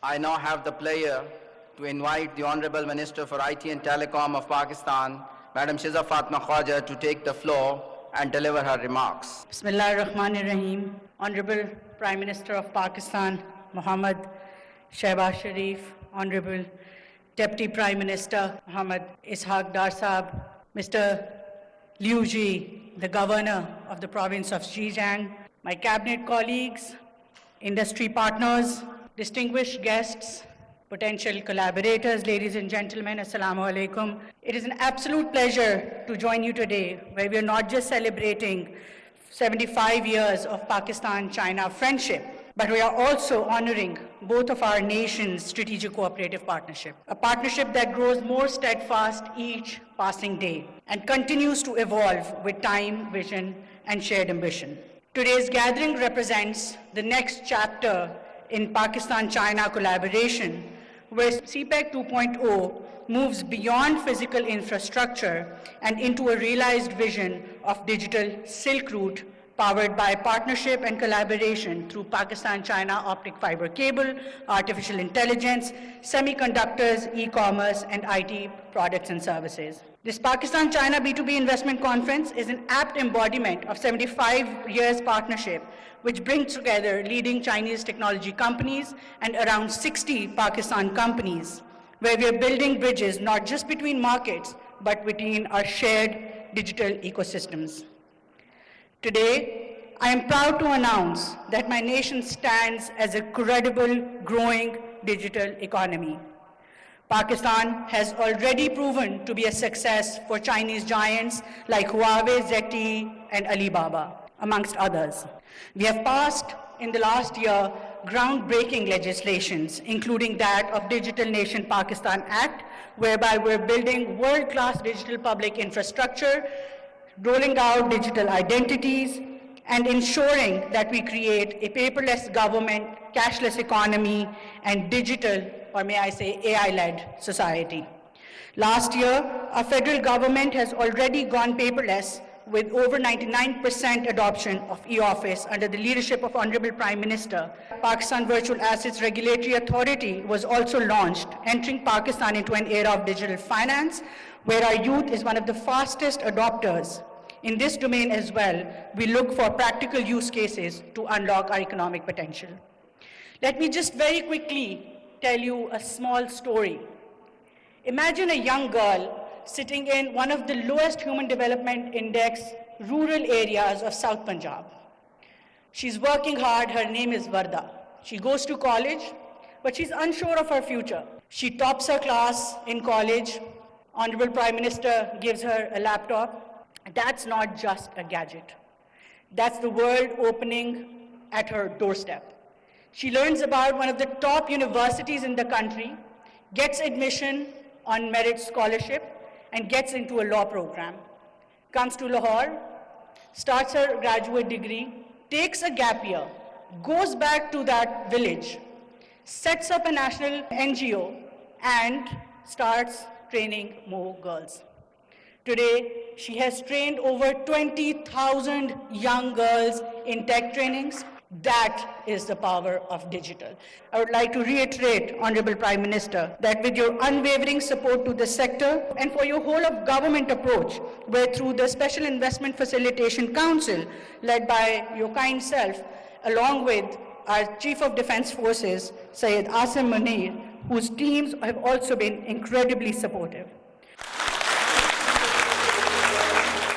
I now have the pleasure to invite the Honorable Minister for IT and Telecom of Pakistan, Madam Shiza Fatma Khwaja, to take the floor and deliver her remarks. Bismillah ar-Rahman ar-Rahim. Honorable Prime Minister of Pakistan, Muhammad Shehbaz Sharif, Honorable Deputy Prime Minister, Muhammad Ishaq Dar Saab, Mr. Liu Ji, the Governor of the province of Zhejiang, my cabinet colleagues, industry partners, distinguished guests, potential collaborators, ladies and gentlemen, Assalamu alaikum. It is an absolute pleasure to join you today, where we are not just celebrating 75 years of Pakistan-China friendship, but we are also honoring both of our nations' strategic cooperative partnership, a partnership that grows more steadfast each passing day and continues to evolve with time, vision, and shared ambition. Today's gathering represents the next chapter in Pakistan-China collaboration, where CPEC 2.0 moves beyond physical infrastructure and into a realized vision of digital Silk Route powered by partnership and collaboration through Pakistan-China optic fiber cable, artificial intelligence, semiconductors, e-commerce, and IT products and services. This Pakistan-China B2B investment conference is an apt embodiment of 75 years partnership, which brings together leading Chinese technology companies and around 60 Pakistan companies, where we are building bridges not just between markets, but between our shared digital ecosystems. Today, I am proud to announce that my nation stands as a credible, growing digital economy. Pakistan has already proven to be a success for Chinese giants like Huawei, ZTE, and Alibaba, amongst others. We have passed in the last year groundbreaking legislations, including that of Digital Nation Pakistan Act, whereby we're building world-class digital public infrastructure, rolling out digital identities, and ensuring that we create a paperless government, cashless economy, and digital, or may I say AI-led society. Last year, our federal government has already gone paperless with over 99% adoption of e-office under the leadership of Honorable Prime Minister. Pakistan Virtual Assets Regulatory Authority was also launched, entering Pakistan into an era of digital finance, where our youth is one of the fastest adopters. In this domain as well, we look for practical use cases to unlock our economic potential. Let me just very quickly tell you a small story. Imagine a young girl sitting in one of the lowest human development index rural areas of South Punjab. She's working hard. Her name is Varda. She goes to college, but she's unsure of her future. She tops her class in college. Honorable Prime Minister gives her a laptop. That's not just a gadget. That's the world opening at her doorstep. She learns about one of the top universities in the country, gets admission on merit scholarship, and gets into a law program. Comes to Lahore, starts her graduate degree, takes a gap year, goes back to that village, sets up a national NGO, and starts training more girls. Today, she has trained over 20,000 young girls in tech trainings. That is the power of digital. I would like to reiterate, Honorable Prime Minister, that with your unwavering support to the sector and for your whole of government approach, where through the Special Investment Facilitation Council, led by your kind self, along with our Chief of Defense Forces, Syed Asim Munir, whose teams have also been incredibly supportive.